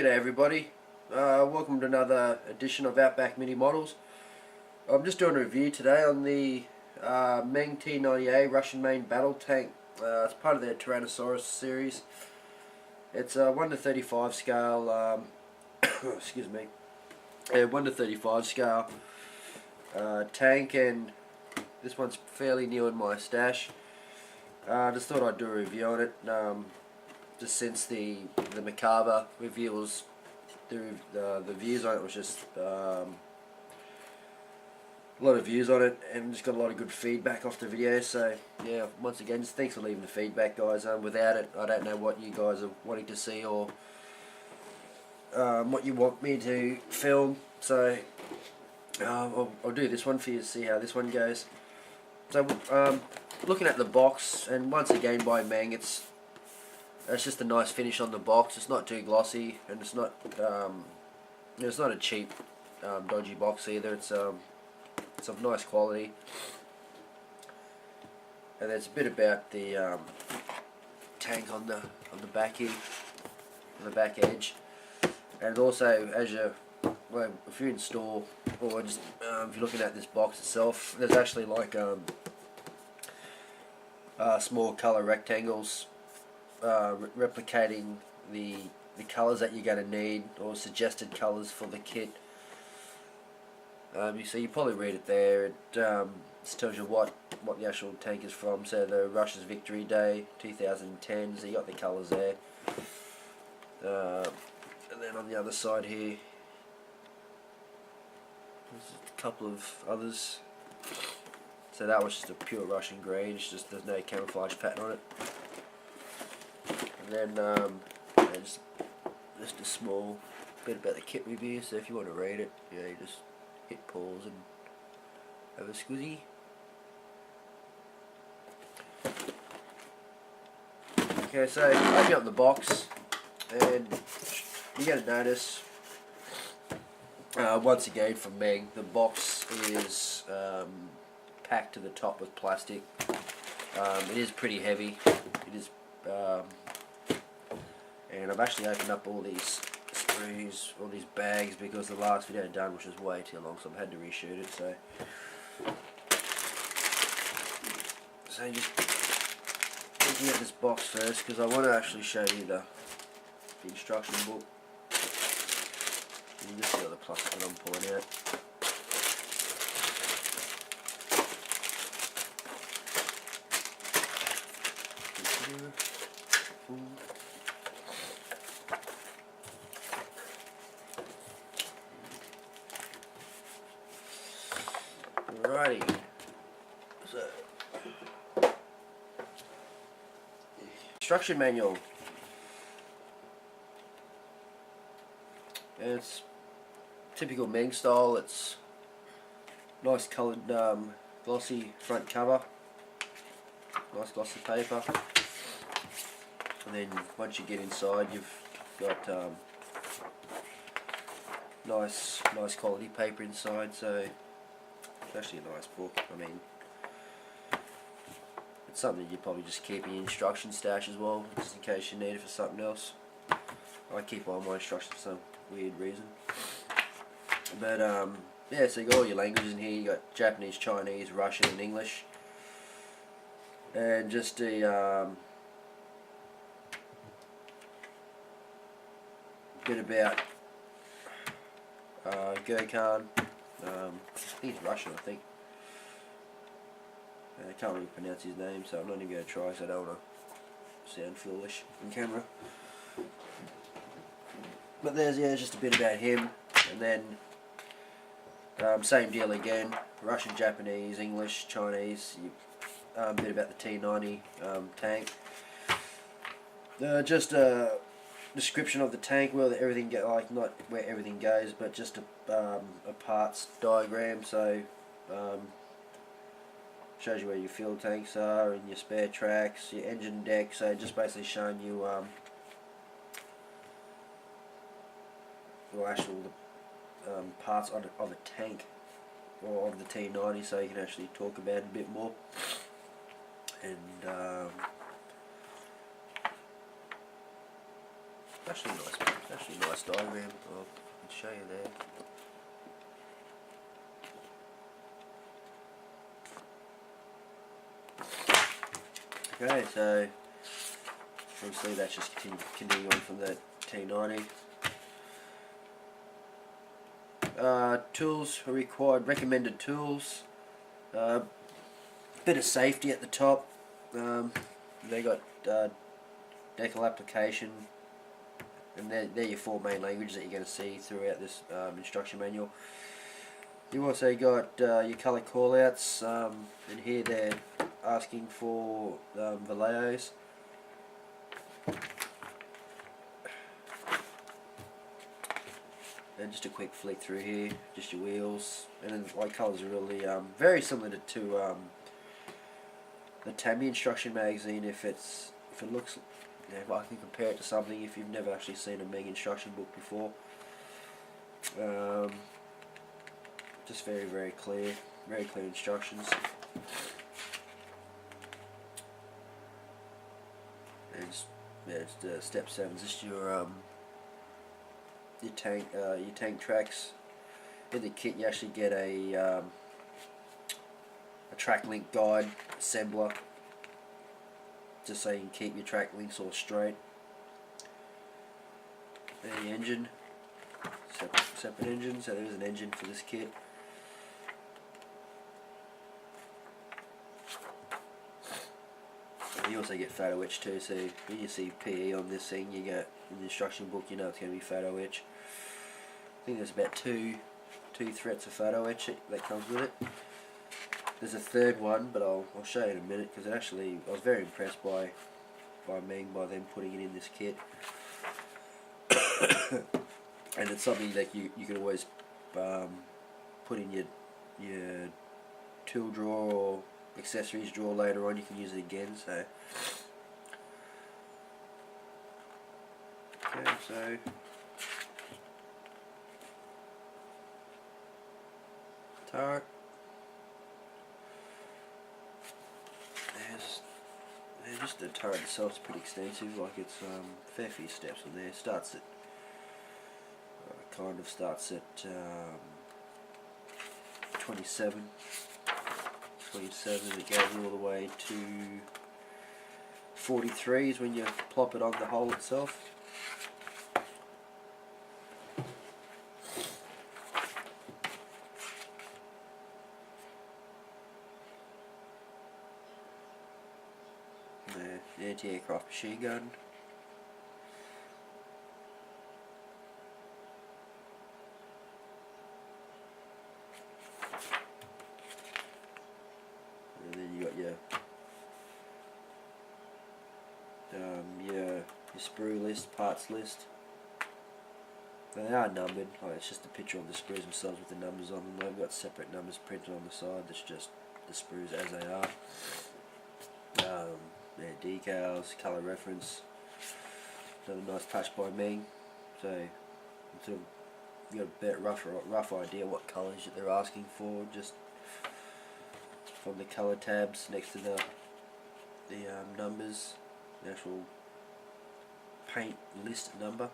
G'day everybody, welcome to another edition of Outback Mini Models. I'm just doing a review today on the MENG T-90A Russian main battle tank. It's part of their Tyrannosaurus series. It's a 1 to 35 scale, excuse me, 1 to 35 scale tank, and this one's fairly new in my stash. Just thought I'd do a review on it. Just since the Macabre reveals the views on it was just a lot of views on it, and just got a lot of good feedback off the video. So yeah, once again, just thanks for leaving the feedback, guys. Without it, I don't know what you guys are wanting to see or what you want me to film. So I'll do this one for you to see how this one goes. So looking at the box, and once again by MENG, it's just a nice finish on the box. It's not too glossy, and it's not a cheap dodgy box either. It's of nice quality, and there's a bit about the tank on the back here, on the back edge, and also as if you're in store or just if you're looking at this box itself, there's actually like small color rectangles replicating the colours that you're going to need, or suggested colours for the kit. So you probably read it there. It just tells you what the actual tank is from. So the Russia's Victory Day 2010. So you got the colours there. And then on the other side here, there's a couple of others. So that was just a pure Russian green. It's just there's no camouflage pattern on it. And then yeah, just a small bit about the kit review. So if you want to read it, you just hit pause and have a squizzy. Okay, so open up the box, and you're going to notice once again from MENG, the box is packed to the top with plastic. It is pretty heavy. It is. And I've actually opened up all these Sprues, all these bags, because the last video I'd done, which was way too long, so I've had to reshoot it. So just looking at this box first, because I want to actually show you the instruction book. You can just see all the plastic that I'm pulling out. Alrighty, so instruction manual. And it's typical MENG style. It's nice coloured, glossy front cover, nice glossy paper, and then once you get inside, you've got nice quality paper inside. So it's actually a nice book. I mean, it's something you probably just keep in your instruction stash as well, just in case you need it for something else. I keep all my instructions for some weird reason. But yeah, so you got all your languages in here. You got Japanese, Chinese, Russian, and English, and just a bit about Gurkhan. I think he's Russian, I think. I can't really pronounce his name, so I'm not even going to try, so I don't want to sound foolish on camera. But there's just a bit about him, and then same deal again: Russian, Japanese, English, Chinese. A bit about the T-90 tank. Just a description of the tank, where everything not where everything goes, but just a parts diagram. So shows you where your fuel tanks are and your spare tracks, your engine deck. So just basically showing you the parts of a tank, or of the T-90, so you can actually talk about it a bit more. And actually nice. It's actually a nice diagram. I can show you there. Okay, so obviously that's just continuing on from that T90. Tools are required. Recommended tools. Bit of safety at the top. They got decal application, and they're your four main languages that you're going to see throughout this instruction manual. You also got your colour callouts, and here they're asking for Valeos. And just a quick flick through here, just your wheels, and then white colours are really very similar to the Tammy instruction magazine. If it looks, if I can compare it to something, if you've never actually seen a MENG instruction book before, just very clear instructions. And step 7 is just your tank tracks. In the kit you actually get a track link guide assembler, just so you can keep your track links all straight. And the engine, separate engine, so there is an engine for this kit. You also get photo etch too, so when you see PE on this thing, you get in the instruction book, you know it's going to be photo etch. I think there's about two threats of photo etch that comes with it. There's a third one, but I'll show you in a minute, because it actually, I was very impressed by MENG, by them putting it in this kit. And it's something that you can always put in your tool drawer or accessories drawer later on. You can use it again. So okay, so turret. Just the turret itself is pretty extensive. Like it's fair few steps on there. Starts at starts at 27. It goes all the way to 43 is when you plop it on the hole itself. The anti-aircraft machine gun. And then you got your sprue list, parts list. Now they are numbered. Like it's just a picture of the sprues themselves with the numbers on them. They've got separate numbers printed on the side. That's just the sprues as they are. Decals, colour reference. Another nice touch by MENG. So you got a bit rough idea what colours that they're asking for, just from the colour tabs next to the numbers, the actual paint list number.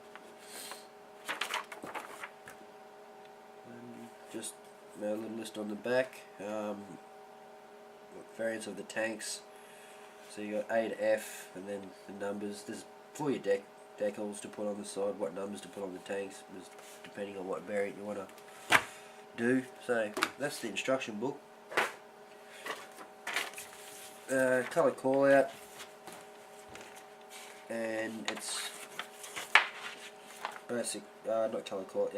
And just a little list on the back. Variants of the tanks. So you got A to F, and then the numbers. This is for your decals to put on the side, what numbers to put on the tanks, depending on what variant you want to do. So that's the instruction book. Colour call out, and it's basic, not colour call,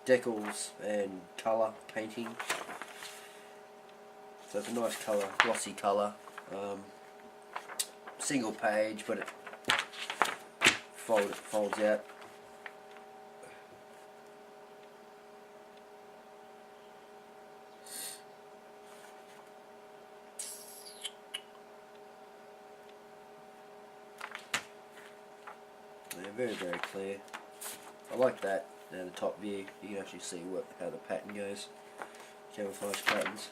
decals and colour painting. So it's a nice colour, glossy colour. Single page, but it folds out. They're very clear. I like that. Now the top view, you can actually see how the pattern goes. Camouflage patterns.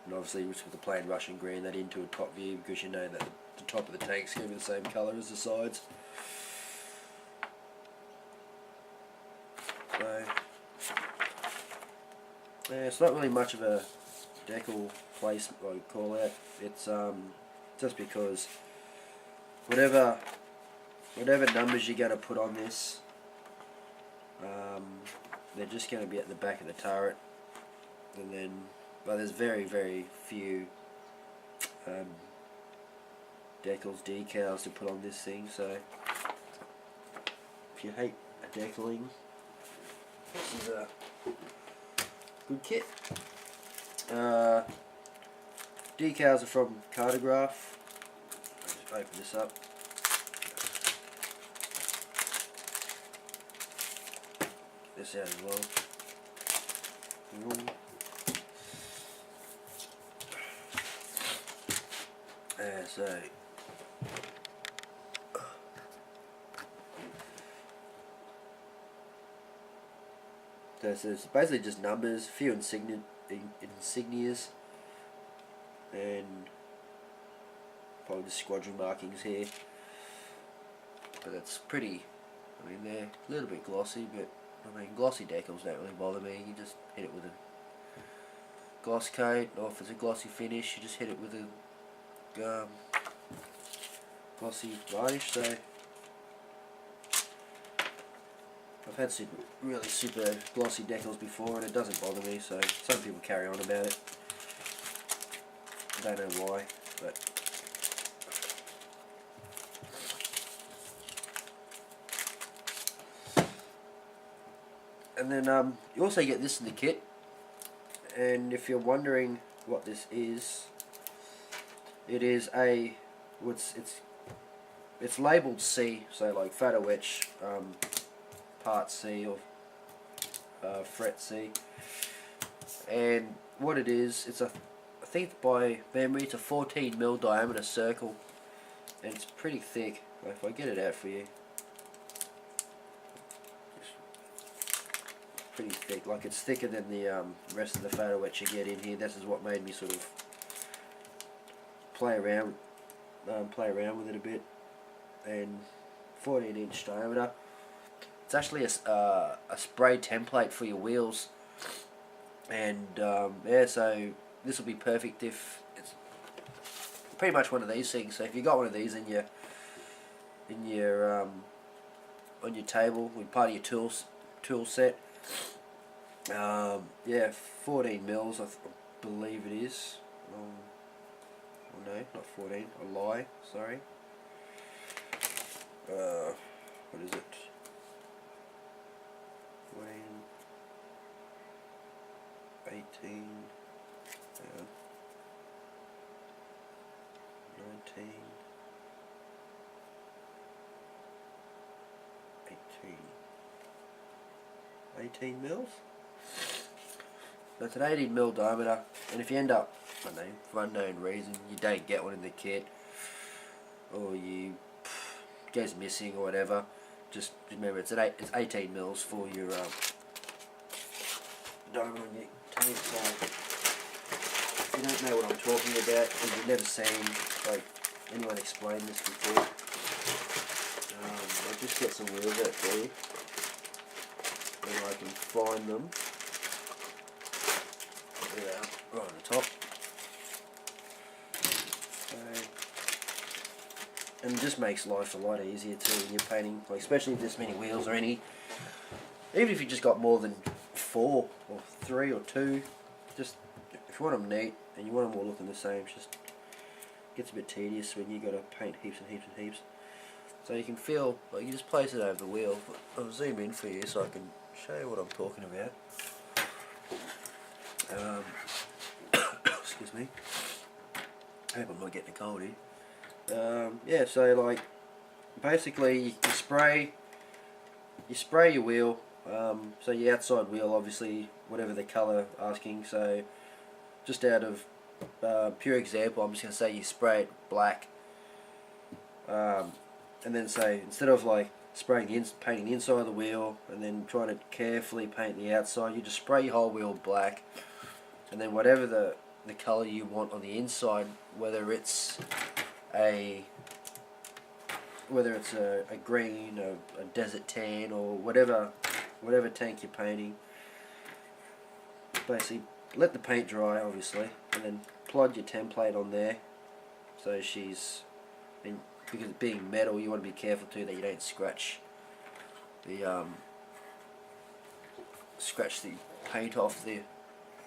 And obviously with the plain Russian green, that into a top view, because you know that the top of the tank's going to be the same colour as the sides. So yeah, it's not really much of a decal placement, I would call it. It's just because whatever numbers you're going to put on this, they're just going to be at the back of the turret, and then there's very few decals to put on this thing. So if you hate a decaling, this is a good kit. Decals are from Cartograph. I'll just open this up. Get this out as well. So it's basically just numbers, a few insignias, and probably just squadron markings here. But it's pretty, I mean, they're a little bit glossy, but I mean, glossy decals don't really bother me. You just hit it with a gloss coat, or if it's a glossy finish, you just hit it with a glossy varnish. So I've had really super glossy decals before, and it doesn't bother me. So some people carry on about it. I don't know why, but and then you also get this in the kit. And if you're wondering what this is, it is a it's labelled C, so like photo etch part C or fret C. And what it is, it's a, I think by memory, it's a 14mm diameter circle, and it's pretty thick. If I get it out for you, pretty thick. Like, it's thicker than the rest of the photo etch you get in here. This is what made me sort of play around with it a bit. And 14-inch diameter. It's actually a spray template for your wheels, and yeah, so this will be perfect if it's pretty much one of these things. So if you got one of these in your on your table with part of your tool set, yeah, 14mm, I believe it is. Oh no, not 14. A lie. Sorry. What is it? 18, 19, 18 mils. That's an 18mm diameter, and if you end up, I don't know, for unknown reason, you don't get one in the kit, or you goes missing or whatever, just remember it's 18 mils for your diamond on your tank. So if you don't know what I'm talking about, and you've never seen like anyone explain this before, I'll just get some wheels out for you, and I can find them. Yeah, right on the top. And it just makes life a lot easier too when you're painting, like, especially if there's many wheels or any, even if you just got more than 4 or 3 or 2, just if you want them neat and you want them all looking the same, it just gets a bit tedious when you got to paint heaps and heaps and heaps. So you can feel like you just place it over the wheel. I'll zoom in for you so I can show you what I'm talking about. Excuse me. I hope I'm not getting a cold here. Yeah, so like basically you spray your wheel, so your outside wheel, obviously whatever the colour asking. So just out of pure example, I'm just going to say you spray it black, and then say instead of like painting the inside of the wheel and then trying to carefully paint the outside, you just spray your whole wheel black, and then whatever the colour you want on the inside, whether it's whether it's a green, a desert tan, or whatever tank you're painting. Basically, let the paint dry, obviously, and then plod your template on there. So because it being metal, you want to be careful too that you don't scratch the paint off the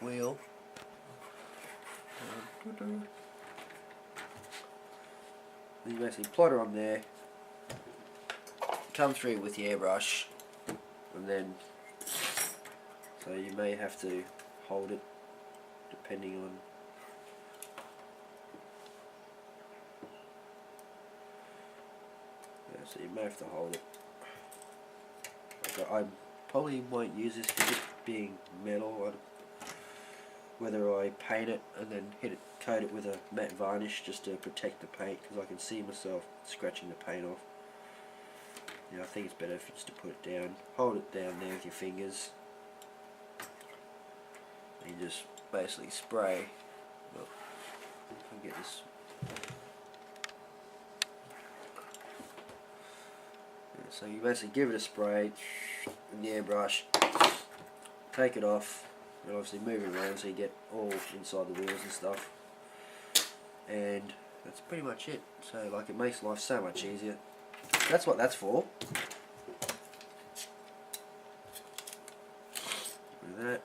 wheel. Then you basically plot her on there, come through with the airbrush, and then so you may have to hold it depending on so you may have to hold it. I probably won't use this because it being metal, whether I paint it and then coat it with a matte varnish just to protect the paint, because I can see myself scratching the paint off. I think it's better just to put it down, hold it down there with your fingers, and you just basically spray. Look, I'll get this. So you basically give it a spray in the airbrush, take it off, and obviously move it around so you get all inside the wheels and stuff. And that's pretty much it. So like, it makes life so much easier. That's what that's for. Like that.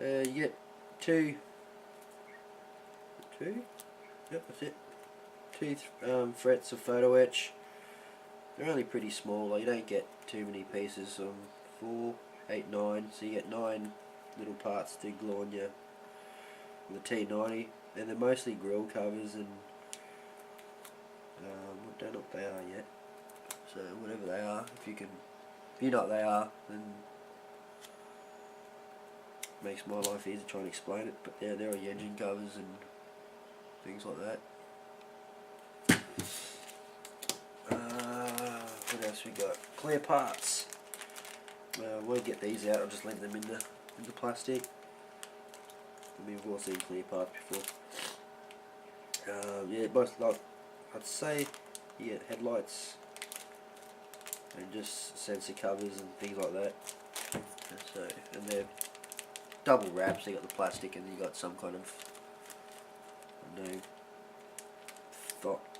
You get two. Yep, that's it. Two frets of photo etch. They're only pretty small. Like, you don't get too many pieces. 4, 8, 9. So you get 9 little parts to glue on the T-90, and they're mostly grill covers, and I don't know what they are yet. So whatever they are, if you know what they are, then it makes my life easier trying to explain it. But yeah, there are your engine covers and things like that. What else we got? Clear parts. We'll get these out. I'll just leave them in the plastic. We've all seen clear parts before. Yeah, both, like, I'd say you get headlights and just sensor covers and things like that. And they're double wraps. So you got the plastic and you got some kind of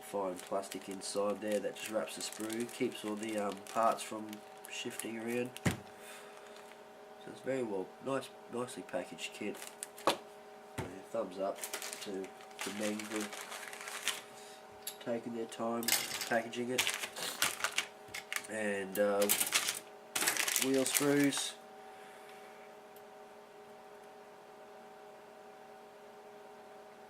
fine plastic inside there that just wraps the sprue, keeps all the parts from shifting around. So it's very well, nicely packaged kit. Thumbs up to MENG for taking their time packaging it. And wheel sprues.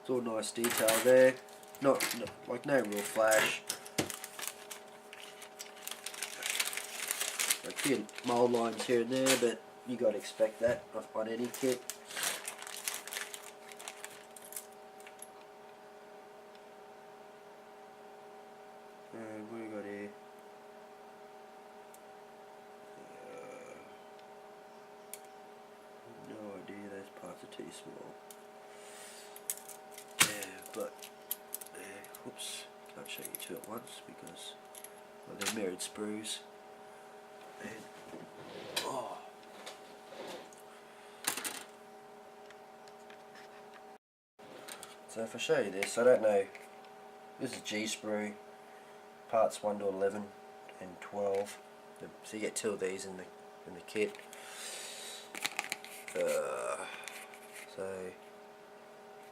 It's all nice detail there. Not like no real flash. A few mould lines here and there, but you got to expect that on any kit. What do we got here? No idea, those parts are too small. But whoops, can't show you two at once because they're mirrored sprues. And so if I show you this, I don't know. This is G sprue, parts 1 to 11 and 12. So you get 2 of these in the kit. So you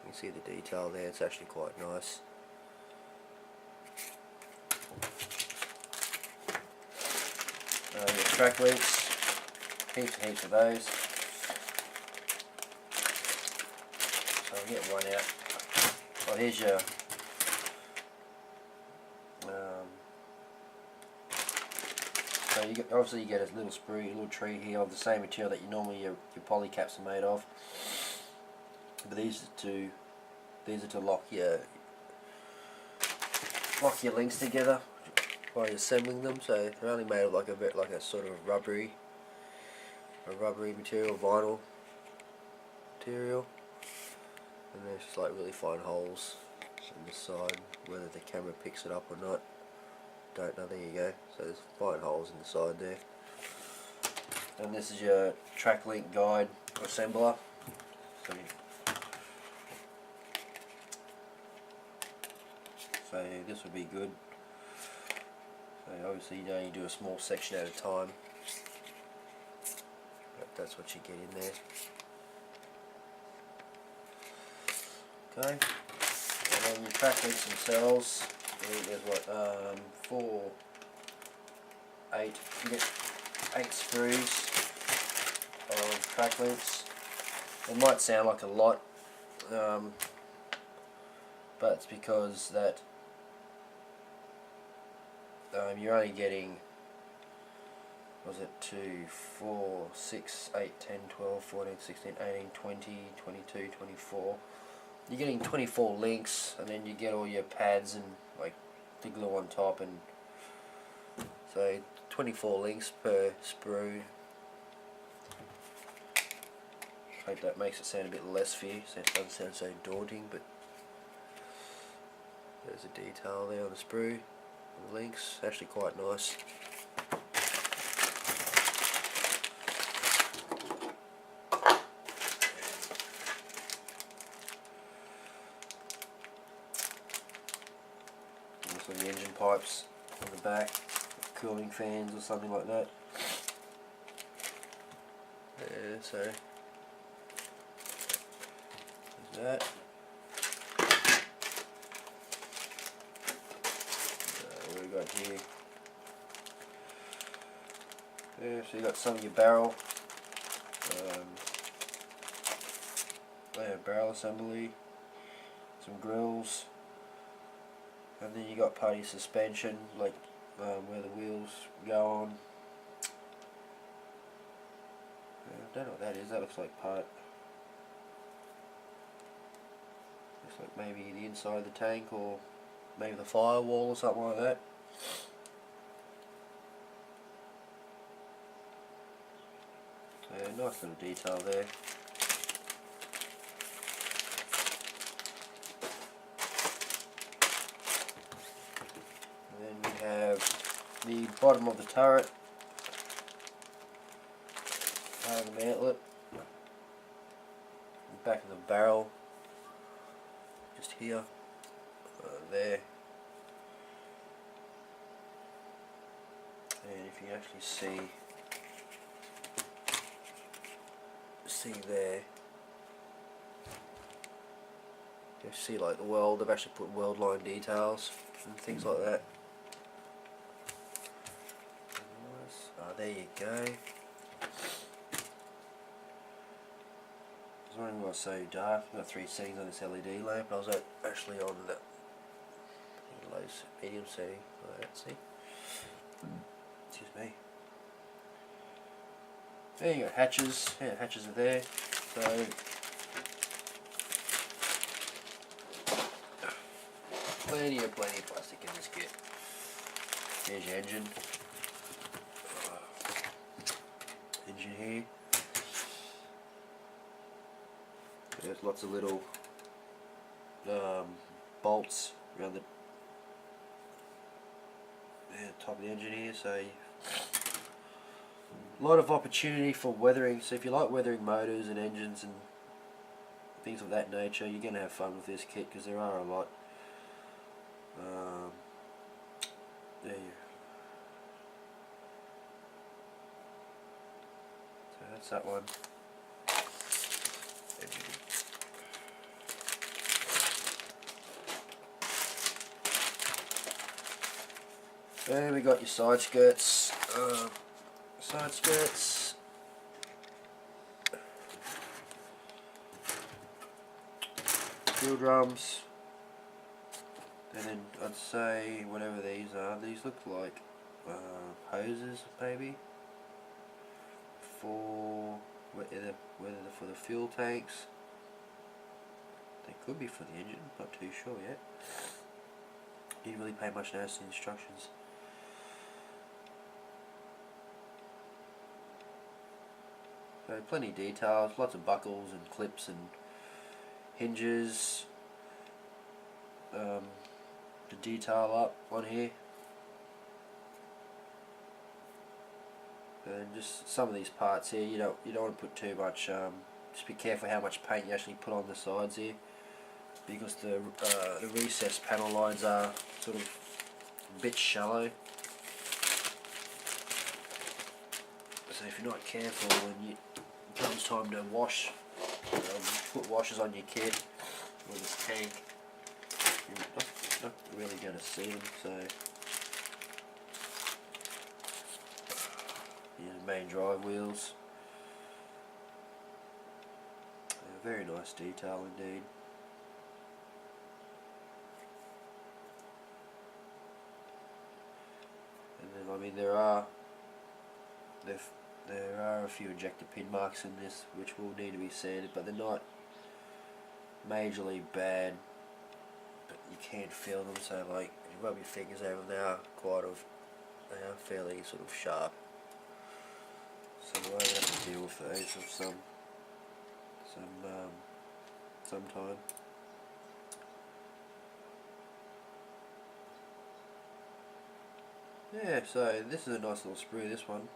can see the detail there. It's actually quite nice. You get track links, heaps of those. So I'll get one out. Well, here's your so obviously you get a little sprue, a little tree here of the same material that your poly caps are made of. But these are to lock your links together by assembling them. So they're only made of like a sort of rubbery a rubbery material, vinyl material, and there's just like really fine holes on the side. Whether the camera picks it up or not, don't know. There you go. So there's fine holes in the side there. And this is your track link guide assembler. So this would be good. So obviously you do a small section at a time, but that's what you get in there. Okay, and then your track links themselves, there's what, 8, you get 8 sprues of track links. It might sound like a lot, but it's because that you're only getting, was it 2, 4, 6, 8, 10, 12, 14, 16, 18, 20, 22, 24. You're getting 24 links, and then you get all your pads and like the glue on top, and so 24 links per sprue. I hope that makes it sound a bit less for you, so it doesn't sound so daunting, but there's a detail there on the sprue. The links, actually quite nice. Also the engine pipes on the back, cooling fans or something like that. Yeah, so there's that. What we got here? Yeah, so you got some of your barrel, barrel assembly, some grills, and then you got part of your suspension, like where the wheels go on. I don't know what that is. That looks like part. Looks like maybe the inside of the tank, or maybe the firewall or something like that. Yeah, nice little detail there. And then we have the bottom of the turret, the mantlet, the back of the barrel, just here, there. And if you actually see there, you see like the weld, they've actually put weld line details and things like that. There you go. I was wondering why it's so dark. I've got 3 settings on this LED lamp, but I was actually on the low medium setting like that, see? Excuse me. There you go, hatches. Yeah, hatches are there. So plenty of plastic in this kit. There's your engine. Engine here. There's lots of little bolts around the top of the engine here, so a lot of opportunity for weathering. So if you like weathering motors and engines and things of that nature, you're going to have fun with this kit, because there are a lot. There you. So that's that one. Then we got your side skirts. Fuel drums, and then I'd say whatever these are, these look like hoses maybe for whether they're for the fuel tanks. They could be for the engine, not too sure yet. Didn't really pay much notice to the instructions. plenty of details, lots of buckles and clips and hinges. The detail up on here, and just some of these parts here, you don't want to put too much. Just be careful how much paint you actually put on the sides here, because the recessed panel lines are sort of a bit shallow. So if you're not careful when it comes time to wash, put washers on your kit or this tank, you're not really going to see them. So the main drive wheels, very nice detail indeed. And then I mean there are a few ejector pin marks in this which will need to be sanded, but they're not majorly bad, but you can feel them, so like if you rub your fingers over them, they are fairly sort of sharp, so we'll have to deal with those of some time. Yeah, so this is a nice little sprue, this one.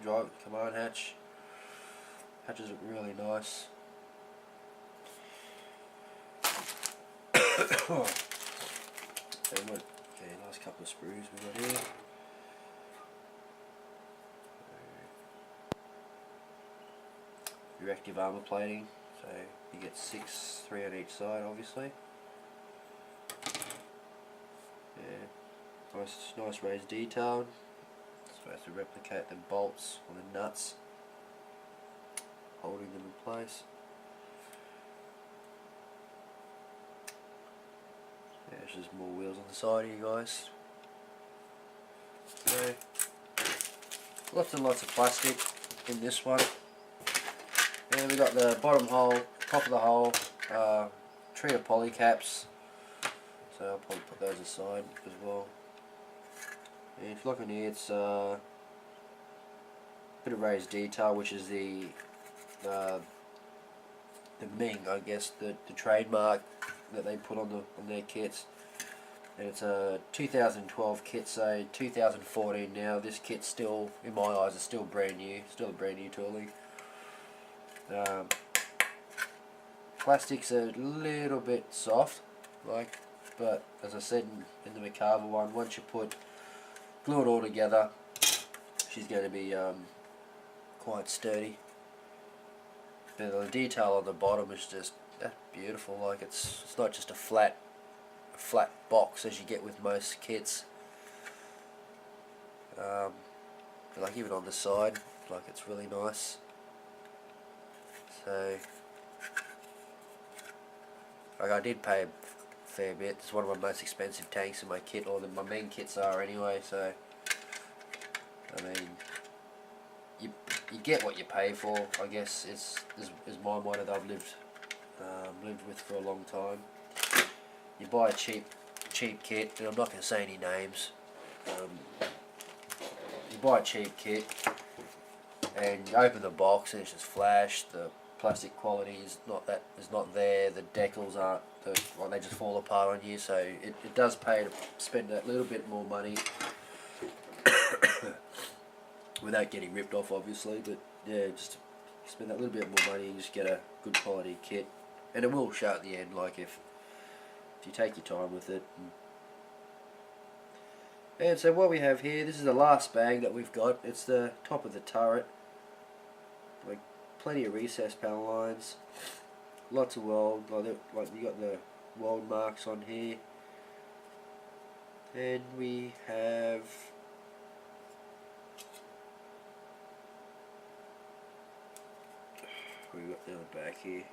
Drive command hatch. Hatches look really nice. Okay, nice couple of sprues we got here. Your active armour plating, so you get 3 on each side, obviously. Yeah, nice raised detail. Supposed to replicate the bolts or the nuts holding them in place. Yeah, there's just more wheels on the side here, guys. So, lots and lots of plastic in this one. And we got the bottom hole, top of the hole, tree of poly caps. So I'll probably put those aside as well. And if you look in here, it's a bit of raised detail, which is the MENG, I guess, the trademark that they put on their kits. And it's a 2012 kit, so 2014 now. This kit's still, in my eyes, is still brand new, still a brand new tooling. Plastic's a little bit soft, but as I said in the Macabre one, once you glue it all together, she's going to be quite sturdy. And the detail on the bottom is just beautiful. Like it's not just a flat box as you get with most kits. Like even on the side, like it's really nice. So, like I did pay a fair bit. It's one of my most expensive tanks in my kit, or my main kits are anyway. So, I mean, you get what you pay for. I guess is my motto that I've lived with for a long time. You buy a cheap kit, and I'm not going to say any names. You buy a cheap kit, and you open the box, and it's just flash. The plastic quality is not there. The decals aren't. They just fall apart on you. So it does pay to spend a little bit more money without getting ripped off, obviously. But yeah, just spend that little bit more money and just get a good quality kit, and it will show at the end. Like if you take your time with it. And so what we have here, this is the last bag that we've got. It's the top of the turret. Like plenty of recessed panel lines, lots of weld. Like you got the weld marks on here, and we have down the back here,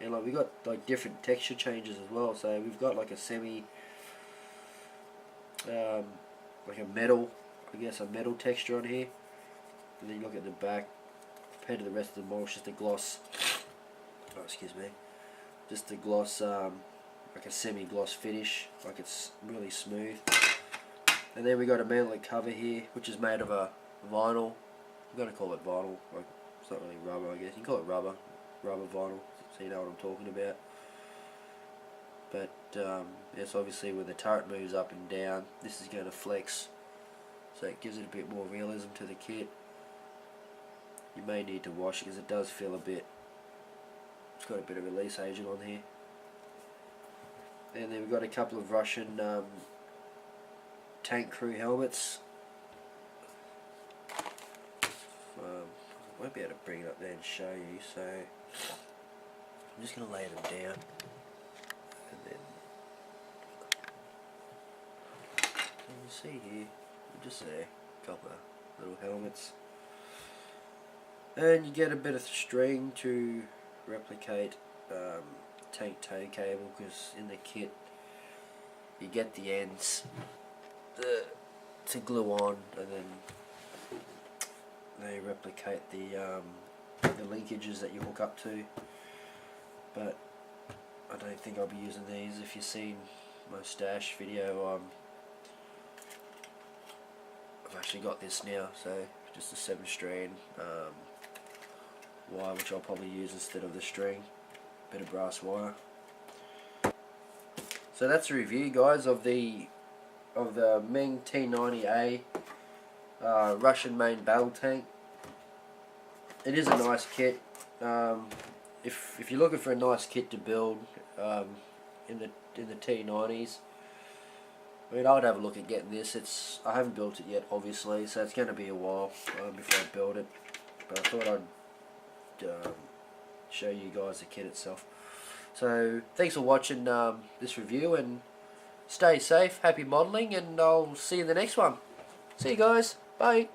and like we got like different texture changes as well. So we've got like a semi. Like a metal, I guess a metal texture on here, and then you look at the back, compared to the rest of the model, it's just a gloss, just a gloss, like a semi-gloss finish, like it's really smooth. And then we got a mantlet cover here, which is made of a vinyl, I'm going to call it vinyl, like It's not really rubber, I guess. You can call it rubber vinyl, so you know what I'm talking about. But yes, obviously when the turret moves up and down, this is going to flex, so it gives it a bit more realism to the kit. You may need to wash it because it does feel a bit, it's got a bit of release agent on here. And then we've got a couple of Russian tank crew helmets. I won't be able to bring it up there and show you, so I'm just going to lay them down. And then you see here, just there, a couple of little helmets. And you get a bit of string to replicate tank tow cable, because in the kit you get the ends to glue on, and then they replicate the linkages that you hook up to. But I don't think I'll be using these. If you've seen my stash video, I've actually got this now, so just a 7-strand wire, which I'll probably use instead of the string. Bit of brass wire. So that's a review, guys, of the MENG T-90A Russian main battle tank. It is a nice kit. If you're looking for a nice kit to build in the T90s, I mean, I would have a look at getting this. I haven't built it yet, obviously, so it's going to be a while before I build it. But I thought I'd show you guys the kit itself. So thanks for watching this review, and stay safe, happy modelling, and I'll see you in the next one. See you guys, bye.